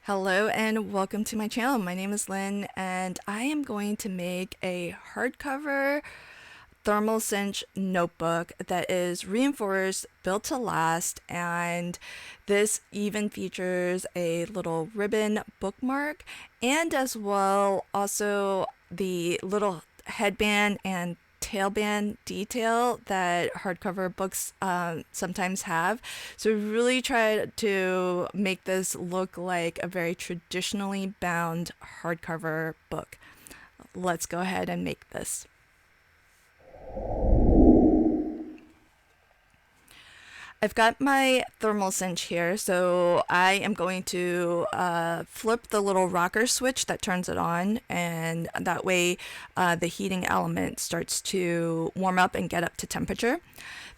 Hello and welcome to my channel. My name is Lynn and I am going to make a hardcover thermal cinch notebook that is reinforced, built to last, and this even features a little ribbon bookmark and as well also the little headband and tailband detail that hardcover books sometimes have. So we really tried to make this look like a very traditionally bound hardcover book. Let's go ahead and make this. I've got my thermal cinch here, so I am going to flip the little rocker switch that turns it on, and that way the heating element starts to warm up and get up to temperature.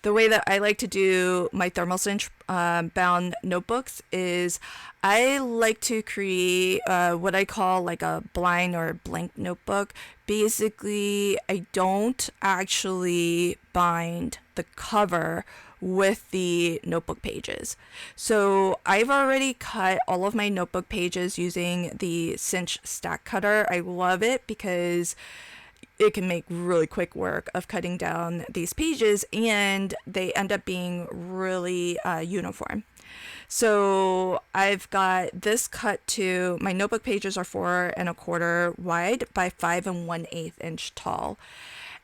The way that I like to do my thermal cinch bound notebooks is I like to create what I call like a blind or blank notebook. Basically, I don't actually bind the cover with the notebook pages. So I've already cut all of my notebook pages using the Cinch stack cutter. I love it because it can make really quick work of cutting down these pages and they end up being really uniform. So I've got this cut to, my notebook pages are 4¼ wide by 5 1/8 tall.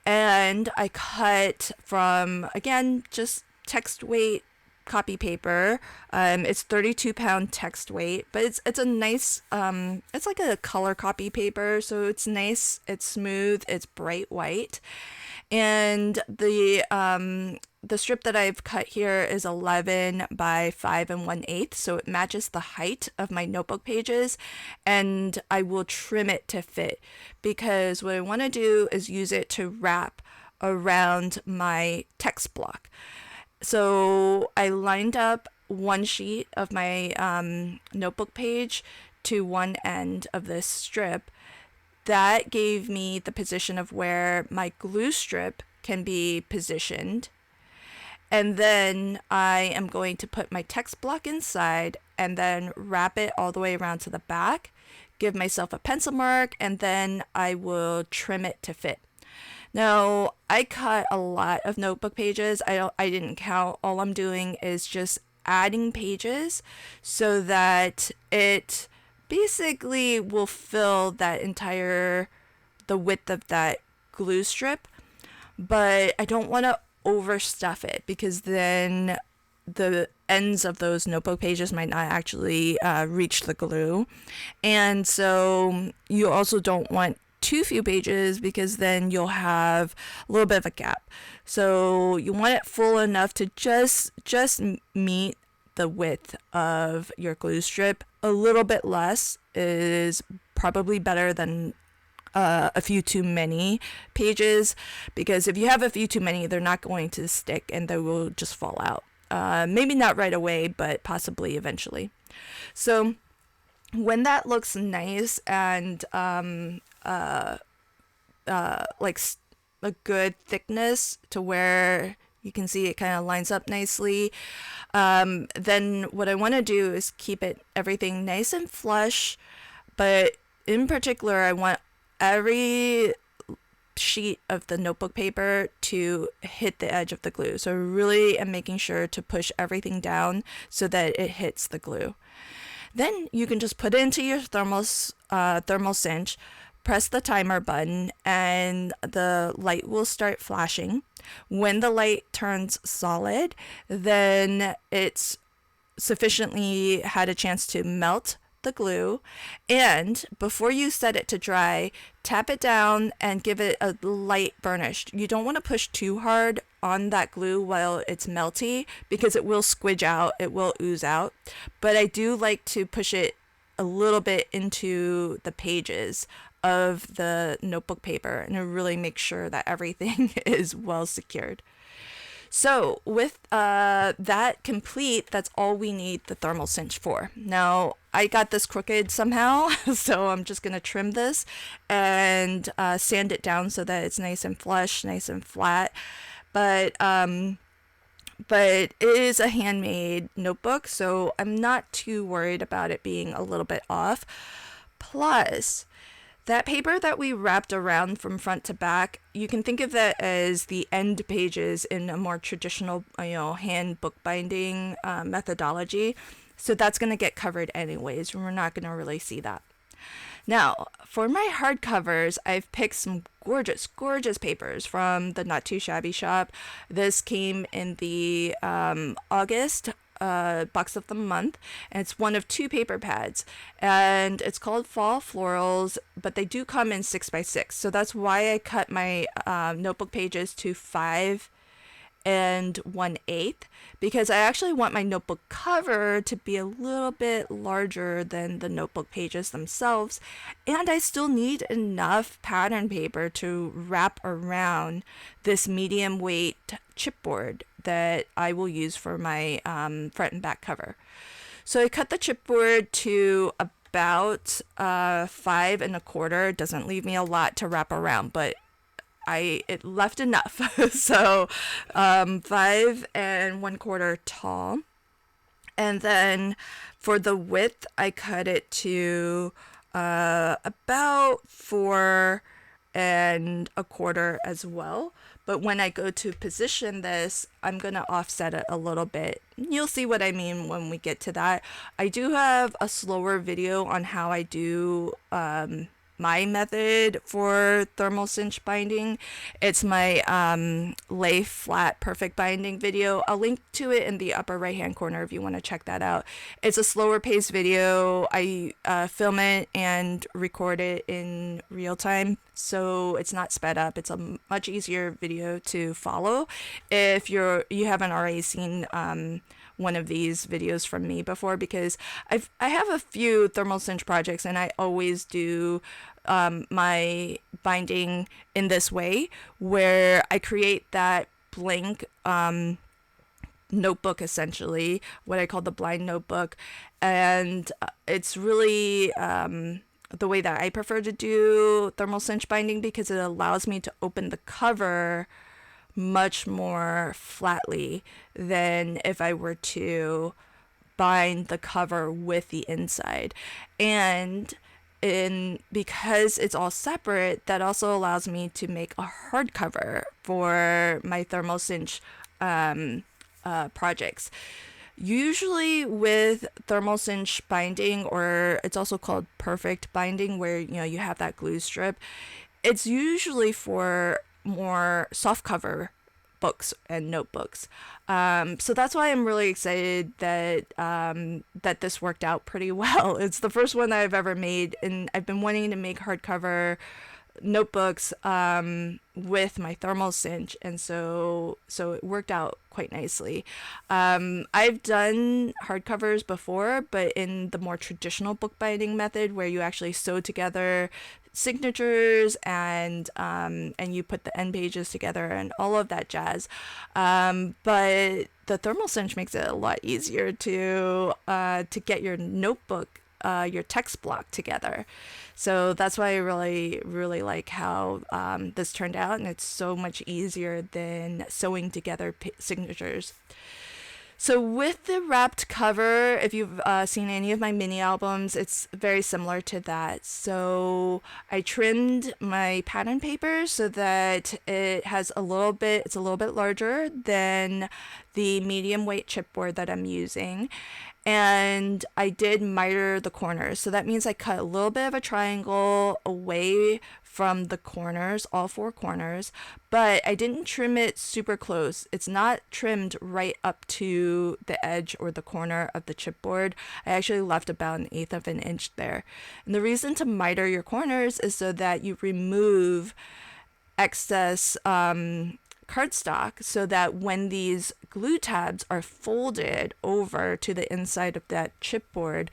And I cut from, again, just text weight copy paper. It's 32-pound text weight, but it's a nice, it's like a color copy paper, so it's nice, it's smooth, it's bright white. And the strip that I've cut here is 11 by 5 1/8, so it matches the height of my notebook pages, and I will trim it to fit because what I want to do is use it to wrap around my text block. So I lined up one sheet of my notebook page to one end of this strip. That gave me the position of where my glue strip can be positioned. And then I am going to put my text block inside and then wrap it all the way around to the back, give myself a pencil mark, and then I will trim it to fit. Now, I cut a lot of notebook pages. I didn't count. All I'm doing is just adding pages so that it basically will fill that entire, the width of that glue strip. But I don't want to overstuff it because then the ends of those notebook pages might not actually reach the glue. And so you also don't want too few pages because then you'll have a little bit of a gap. So you want it full enough to just meet the width of your glue strip. A little bit less is probably better than a few too many pages, because if you have a few too many, they're not going to stick and they will just fall out. Maybe not right away, but possibly eventually. So when that looks nice and like a good thickness to where you can see it kind of lines up nicely, then what I want to do is keep everything nice and flush, but in particular I want every sheet of the notebook paper to hit the edge of the glue. So I really am making sure to push everything down so that it hits the glue. Then you can just put it into your thermal cinch, press the timer button, and the light will start flashing. When the light turns solid, then it's sufficiently had a chance to melt the glue. And before you set it to dry, tap it down and give it a light burnish. You don't want to push too hard on that glue while it's melty because it will squidge out, it will ooze out. But I do like to push it a little bit into the pages of the notebook paper and really make sure that everything is well secured. So with that complete, that's all we need the thermal cinch for. Now, I got this crooked somehow, so I'm just going to trim this and sand it down so that it's nice and flush, nice and flat. But but it is a handmade notebook, so I'm not too worried about it being a little bit off. Plus, that paper that we wrapped around from front to back, you can think of that as the end pages in a more traditional, hand bookbinding methodology. So that's going to get covered anyways. We're not going to really see that. Now, for my hardcovers, I've picked some gorgeous, gorgeous papers from the Not Too Shabby shop. This came in the August box of the month, and it's one of two paper pads, and it's called Fall Florals, but they do come in 6x6, so that's why I cut my notebook pages to 5 and 1/8, because I actually want my notebook cover to be a little bit larger than the notebook pages themselves, and I still need enough pattern paper to wrap around this medium weight chipboard that I will use for my front and back cover. So I cut the chipboard to about 5 1/4. It doesn't leave me a lot to wrap around, but it left enough. So 5 1/4 tall. And then for the width, I cut it to about 4 1/4 as well. But when I go to position this, I'm going to offset it a little bit. You'll see what I mean when we get to that. I do have a slower video on how I do my method for thermal cinch binding. It's my lay flat perfect binding video. I'll link to it in the upper right hand corner if you want to check that out. It's a slower paced video. I film it and record it in real time, so it's not sped up. It's a much easier video to follow if you haven't already seen one of these videos from me before, because I have a few thermal cinch projects, and I always do my binding in this way, where I create that blank notebook, essentially what I call the blind notebook, and it's really the way that I prefer to do thermal cinch binding, because it allows me to open the cover much more flatly than if I were to bind the cover with the inside. And because it's all separate, that also allows me to make a hardcover for my thermal cinch projects. Usually with thermal cinch binding, or it's also called perfect binding, where you have that glue strip, it's usually for more soft cover books and notebooks. So that's why I'm really excited that that this worked out pretty well. It's the first one that I've ever made, and I've been wanting to make hardcover notebooks with my thermal cinch, and so it worked out quite nicely. I've done hardcovers before, but in the more traditional bookbinding method, where you actually sew together signatures and you put the end pages together and all of that jazz. But the thermal cinch makes it a lot easier to get your notebook, your text block together. So that's why I really, really like how this turned out, and it's so much easier than sewing together signatures. So with the wrapped cover, if you've seen any of my mini albums, it's very similar to that. So I trimmed my pattern paper so that it's a little bit larger than the medium weight chipboard that I'm using. And I did miter the corners. So that means I cut a little bit of a triangle away from the corners, all 4 corners, but I didn't trim it super close. It's not trimmed right up to the edge or the corner of the chipboard. I actually left about 1/8 of an inch there. And the reason to miter your corners is so that you remove excess cardstock, so that when these glue tabs are folded over to the inside of that chipboard,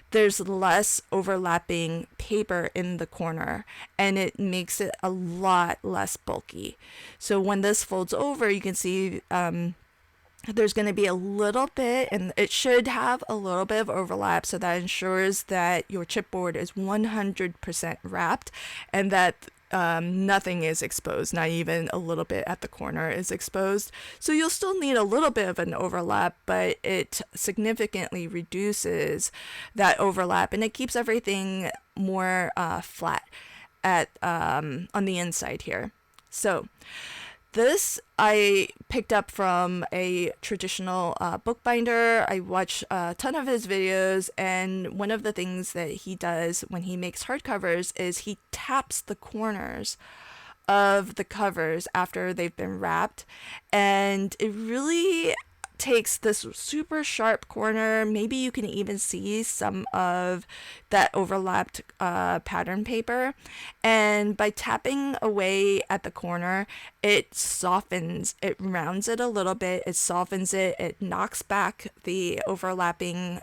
there's less overlapping paper in the corner, and it makes it a lot less bulky. So when this folds over, you can see there's going to be a little bit, and it should have a little bit of overlap, so that ensures that your chipboard is 100% wrapped, and that nothing is exposed, not even a little bit at the corner is exposed. So you'll still need a little bit of an overlap, but it significantly reduces that overlap, and it keeps everything more flat at on the inside here. So this I picked up from a traditional bookbinder. I watch a ton of his videos, and one of the things that he does when he makes hardcovers is he taps the corners of the covers after they've been wrapped, and it really takes this super sharp corner. Maybe you can even see some of that overlapped pattern paper, and by tapping away at the corner, it softens, it rounds it a little bit, it softens it, it knocks back the overlapping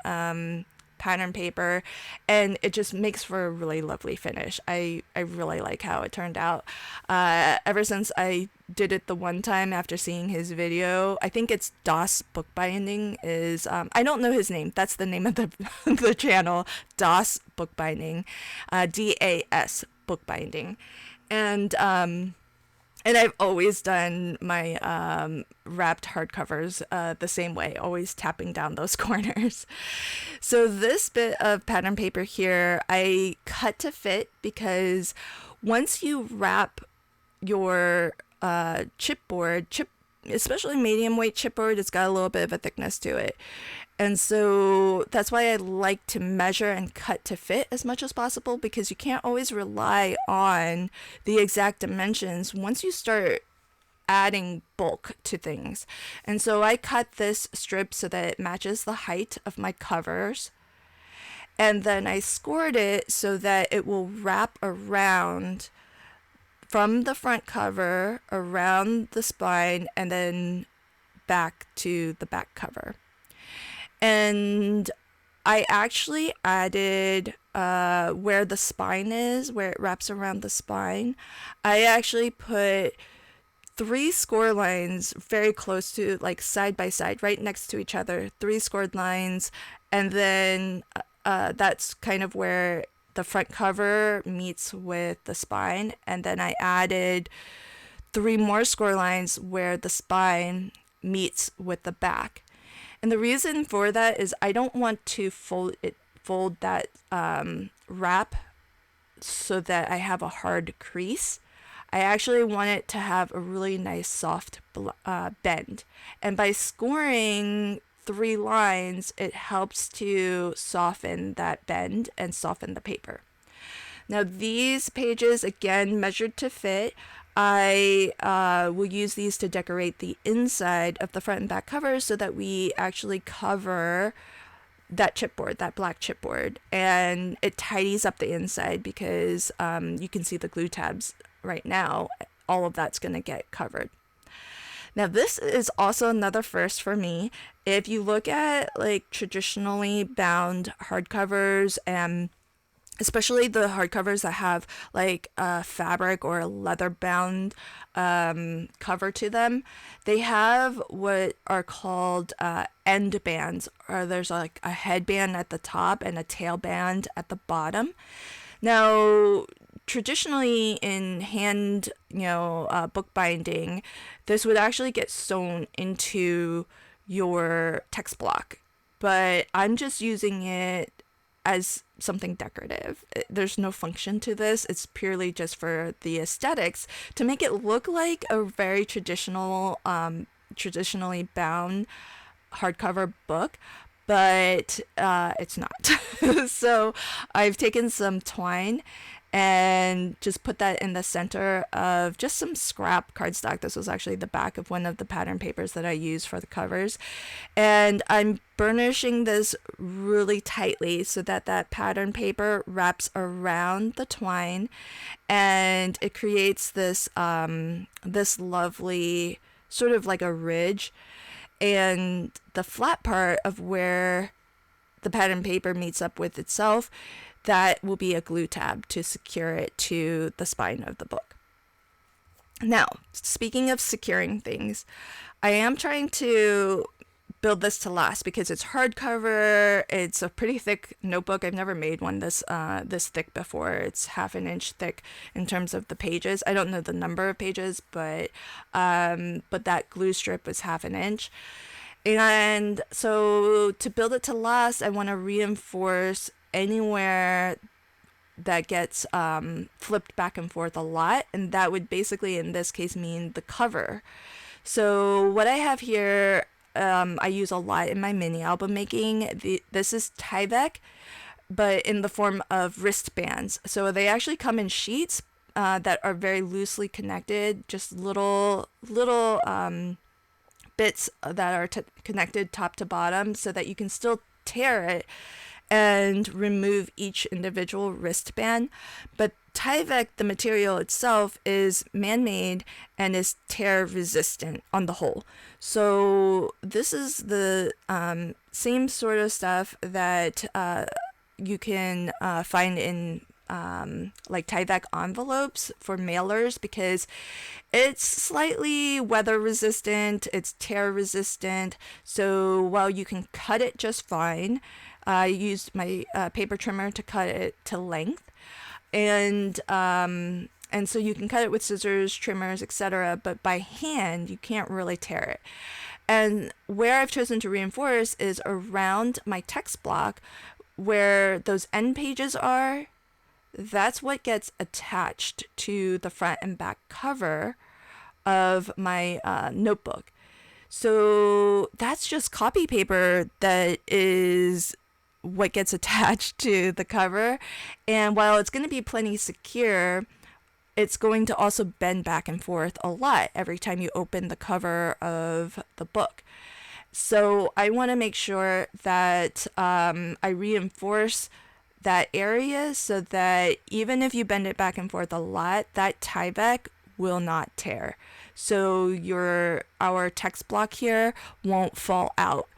pattern paper, and it just makes for a really lovely finish. I really like how it turned out. Ever since I did it the one time after seeing his video, I think it's DOS Bookbinding is, I don't know his name, that's the name of the channel, DOS Bookbinding, DAS Bookbinding. And I've always done my wrapped hardcovers the same way, always tapping down those corners. So this bit of pattern paper here, I cut to fit, because once you wrap your chipboard, especially medium weight chipboard, it's got a little bit of a thickness to it. And so that's why I like to measure and cut to fit as much as possible, because you can't always rely on the exact dimensions once you start adding bulk to things. And so I cut this strip so that it matches the height of my covers. And then I scored it so that it will wrap around from the front cover, around the spine, and then back to the back cover. And I actually added where the spine is, where it wraps around the spine. I actually put 3 score lines very close to, like, side by side, right next to each other, 3 scored lines. And then that's kind of where the front cover meets with the spine. And then I added 3 more score lines where the spine meets with the back. And the reason for that is I don't want to fold that wrap so that I have a hard crease. I actually want it to have a really nice soft bend. And by scoring 3 lines, it helps to soften that bend and soften the paper. Now these pages, again, measured to fit. I will use these to decorate the inside of the front and back covers so that we actually cover that chipboard, that black chipboard, and it tidies up the inside, because you can see the glue tabs right now. All of that's going to get covered. Now this is also another first for me. If you look at, like, traditionally bound hardcovers, and especially the hardcovers that have, like, a fabric or a leather bound cover to them, they have what are called end bands, or there's like a headband at the top and a tail band at the bottom. Now traditionally in hand, bookbinding, this would actually get sewn into your text block, but I'm just using it as something decorative. There's no function to this. It's purely just for the aesthetics, to make it look like a very traditional, traditionally bound hardcover book, but it's not. So I've taken some twine and just put that in the center of just some scrap cardstock. This was actually the back of one of the pattern papers that I use for the covers. And I'm burnishing this really tightly so that that pattern paper wraps around the twine, and it creates this this lovely sort of like a ridge. And the flat part of where the pattern paper meets up with itself, that will be a glue tab to secure it to the spine of the book. Now, speaking of securing things, I am trying to build this to last because it's hardcover. It's a pretty thick notebook. I've never made one this thick before. It's half an inch thick in terms of the pages. I don't know the number of pages, but that glue strip was half an inch. And so to build it to last, I want to reinforce anywhere that gets flipped back and forth a lot, and that would basically in this case mean the cover. So what I have here, I use a lot in my mini album making. This is Tyvek, but in the form of wristbands. So they actually come in sheets that are very loosely connected, just little bits that are connected top to bottom, so that you can still tear it and remove each individual wristband. But Tyvek, the material itself, is man-made and is tear resistant on the whole. So this is the same sort of stuff that you can find in like Tyvek envelopes for mailers, because it's slightly weather resistant, it's tear resistant. So while you can cut it just fine, I used my paper trimmer to cut it to length, and so you can cut it with scissors, trimmers, etc. But by hand, you can't really tear it. And where I've chosen to reinforce is around my text block, where those end pages are. That's what gets attached to the front and back cover of my notebook. So that's just copy paper that is what gets attached to the cover. And while it's going to be plenty secure, it's going to also bend back and forth a lot every time you open the cover of the book. So I want to make sure that I reinforce that area so that even if you bend it back and forth a lot, that Tyvek will not tear. So our text block here won't fall out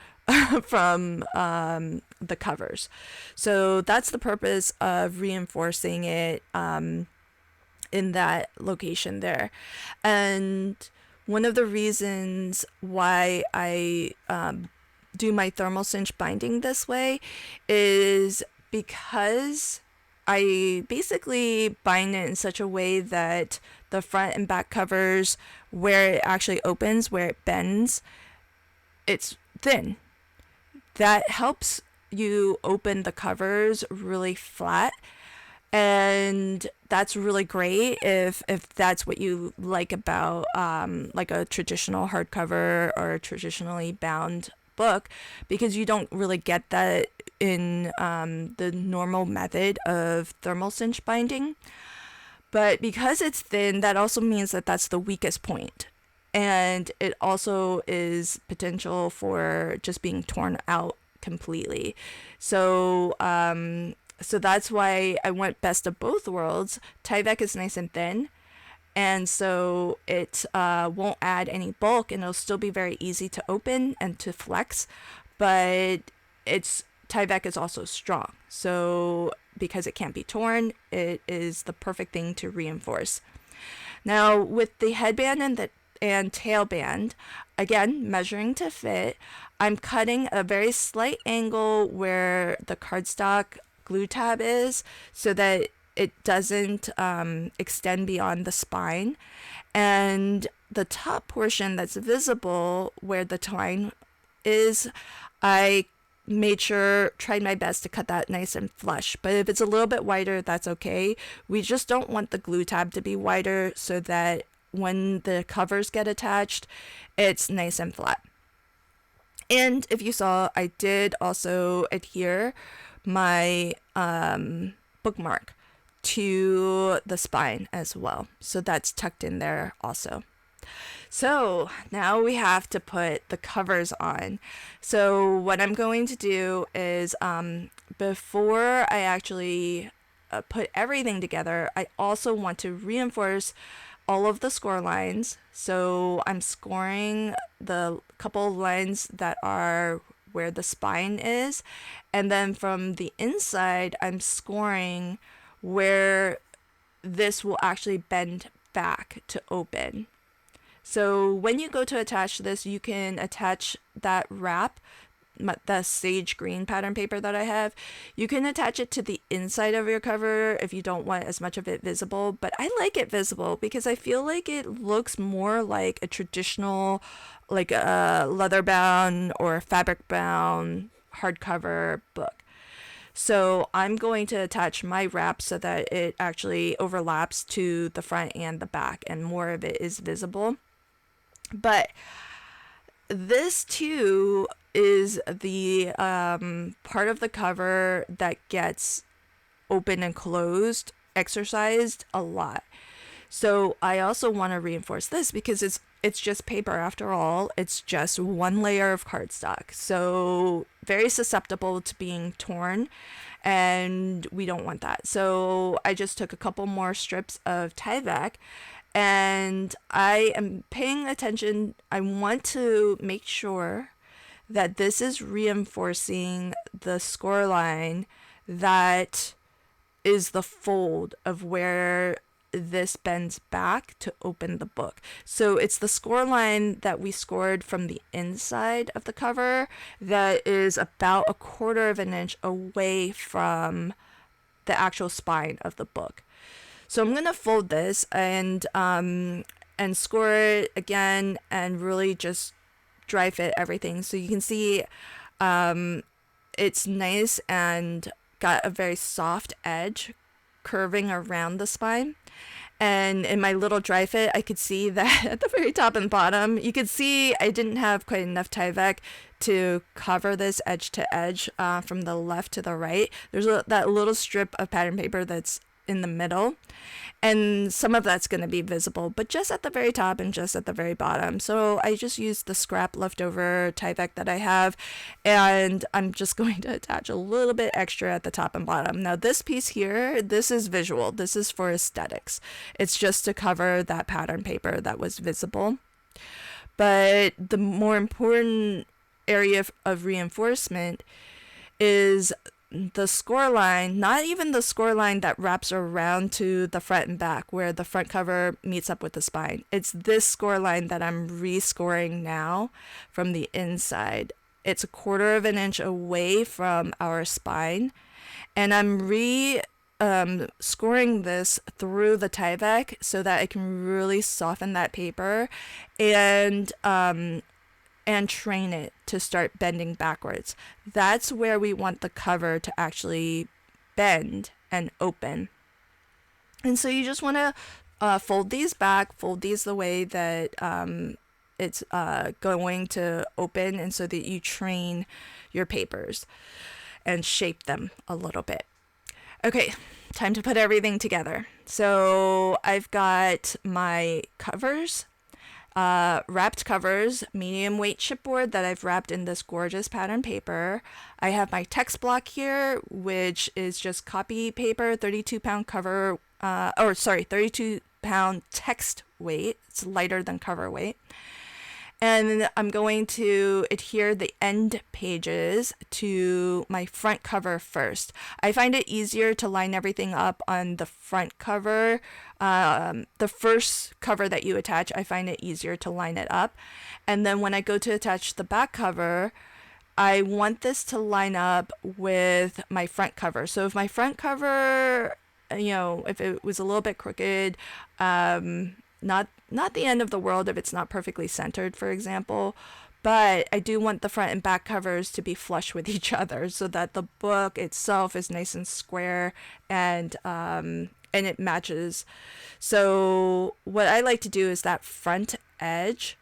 from the covers. So that's the purpose of reinforcing it in that location there. And one of the reasons why I do my thermal cinch binding this way is because I basically bind it in such a way that the front and back covers, where it actually opens, where it bends, it's thin. That helps you open the covers really flat, and that's really great if that's what you like about like a traditional hardcover or a traditionally bound book, because you don't really get that in the normal method of thermal cinch binding. But because it's thin, that also means that that's the weakest point, and it also is potential for just being torn out completely. So so that's why I went best of both worlds. Tyvek is nice and thin, and so it won't add any bulk, and it'll still be very easy to open and to flex, but Tyvek is also strong. So because it can't be torn, it is the perfect thing to reinforce. Now with the headband and tailband, again, measuring to fit, I'm cutting a very slight angle where the cardstock glue tab is, so that it doesn't extend beyond the spine. And the top portion that's visible where the twine is, I tried my best to cut that nice and flush. But if it's a little bit wider, that's okay. We just don't want the glue tab to be wider, so that when the covers get attached, it's nice and flat. And if you saw, I did also adhere my bookmark to the spine as well. So that's tucked in there also. So now we have to put the covers on. So what I'm going to do is before I actually put everything together, I also want to reinforce all of the score lines. So I'm scoring the couple lines that are where the spine is, and then from the inside I'm scoring where this will actually bend back to open. So when you go to attach this, you can attach that wrap, the sage green pattern paper that I have. You can attach it to the inside of your cover if you don't want as much of it visible, but I like it visible because I feel like it looks more like a traditional, like a leather bound or fabric bound hardcover book. So I'm going to attach my wrap so that it actually overlaps to the front and the back and more of it is visible. But this too is the part of the cover that gets open and closed, exercised a lot. So I also want to reinforce this because it's just paper after all. It's just one layer of cardstock. So very susceptible to being torn, and we don't want that. So I just took a couple more strips of Tyvek, and I am paying attention. I want to make sure that this is reinforcing the score line that is the fold of where this bends back to open the book. So it's the score line that we scored from the inside of the cover that is about 1/4 of an inch away from the actual spine of the book. So I'm gonna fold this and score it again and really just dry fit everything. So you can see it's nice and got a very soft edge curving around the spine. And in my little dry fit, I could see that at the very top and bottom, you could see I didn't have quite enough Tyvek to cover this edge to edge from the left to the right. There's that little strip of pattern paper that's in the middle, and some of that's going to be visible, but just at the very top and just at the very bottom. So I just used the scrap leftover Tyvek that I have, and I'm just going to attach a little bit extra at the top and bottom. Now this piece here, this is visual. This is for aesthetics. It's just to cover that pattern paper that was visible. But the more important area of reinforcement is the score line, not even the score line that wraps around to the front and back where the front cover meets up with the spine. It's this score line that I'm rescoring now from the inside. It's 1/4 of an inch away from our spine, and I'm scoring this through the Tyvek so that I can really soften that paper and train it to start bending backwards. That's where we want the cover to actually bend and open. And so you just want to fold these back, fold these the way that it's going to open, and so that you train your papers and shape them a little bit. Okay, time to put everything together. So I've got my covers, wrapped covers, medium weight chipboard that I've wrapped in this gorgeous pattern paper. I have my text block here, which is just copy paper, 32-pound cover, 32-pound text weight. It's lighter than cover weight. And I'm going to adhere the end pages to my front cover first. I find it easier to line everything up on the front cover. The first cover that you attach, I find it easier to line it up. And then when I go to attach the back cover, I want this to line up with my front cover. So if my front cover, if it was a little bit crooked, not the end of the world if it's not perfectly centered, for example, but I do want the front and back covers to be flush with each other so that the book itself is nice and square and it matches. So what I like to do is that front edge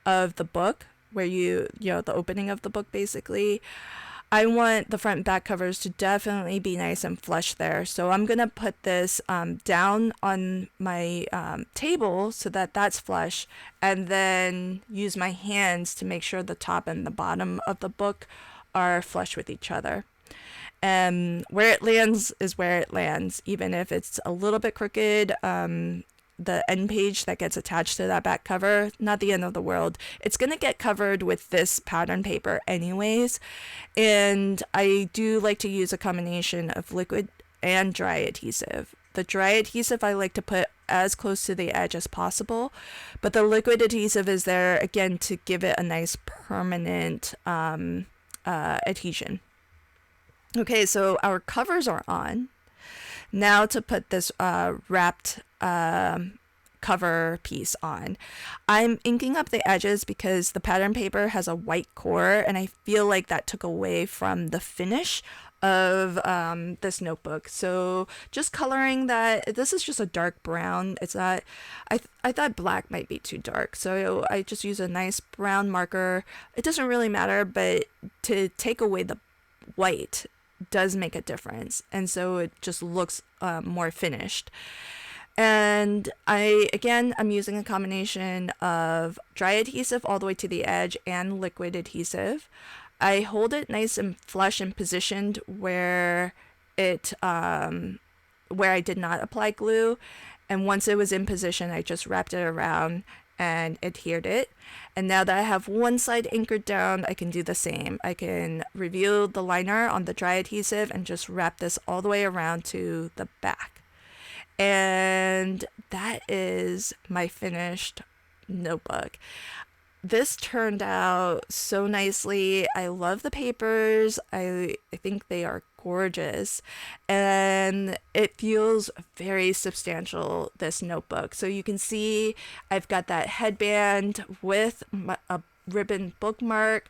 of the book where the opening of the book basically, I want the front and back covers to definitely be nice and flush there. So I'm going to put this down on my table so that that's flush, and then use my hands to make sure the top and the bottom of the book are flush with each other. And where it lands is where it lands, even if it's a little bit crooked. The end page that gets attached to that back cover, not the end of the world. It's going to get covered with this pattern paper anyways. And I do like to use a combination of liquid and dry adhesive. The dry adhesive I like to put as close to the edge as possible, but the liquid adhesive is there again to give it a nice permanent adhesion. Okay, so our covers are on. Now to put this wrapped cover piece on. I'm inking up the edges because the pattern paper has a white core, and I feel like that took away from the finish of this notebook. So just coloring that. This is just a dark brown. It's not, I thought black might be too dark, so I just use a nice brown marker. It doesn't really matter, but to take away the white does make a difference, and so it just looks more finished. And I'm using a combination of dry adhesive all the way to the edge and liquid adhesive. I hold it nice and flush and positioned where I did not apply glue, and once it was in position, I just wrapped it around and adhered it. And now that I have one side anchored down, I can do the same. I can reveal the liner on the dry adhesive and just wrap this all the way around to the back. And that is my finished notebook. This turned out so nicely. I love the papers. I think they are gorgeous, and it feels very substantial, this notebook. So you can see I've got that headband with a ribbon bookmark.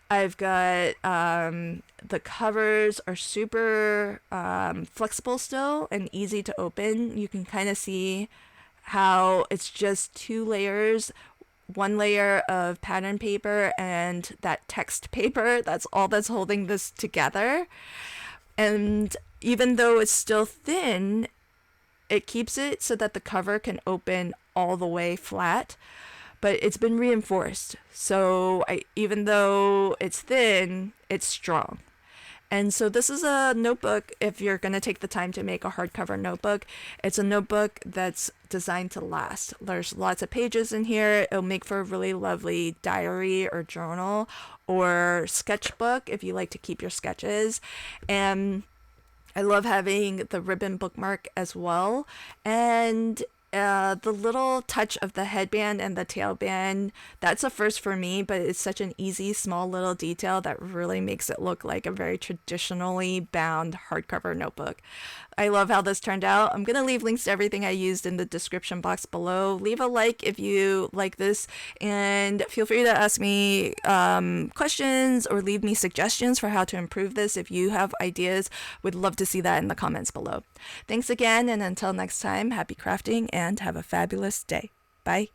I've got the covers are super flexible still and easy to open. You can kind of see how it's just 2 layers. One layer of pattern paper and that text paper. That's all that's holding this together. And even though it's still thin, it keeps it so that the cover can open all the way flat. But it's been reinforced. So even though it's thin, it's strong. And so this is a notebook, if you're going to take the time to make a hardcover notebook, it's a notebook that's designed to last. There's lots of pages in here. It'll make for a really lovely diary or journal or sketchbook if you like to keep your sketches. And I love having the ribbon bookmark as well. And the little touch of the headband and the tailband, that's a first for me, but it's such an easy, small little detail that really makes it look like a very traditionally bound hardcover notebook. I love how this turned out. I'm going to leave links to everything I used in the description box below. Leave a like if you like this, and feel free to ask me questions or leave me suggestions for how to improve this. If you have ideas, would love to see that in the comments below. Thanks again, and until next time, happy crafting and have a fabulous day. Bye.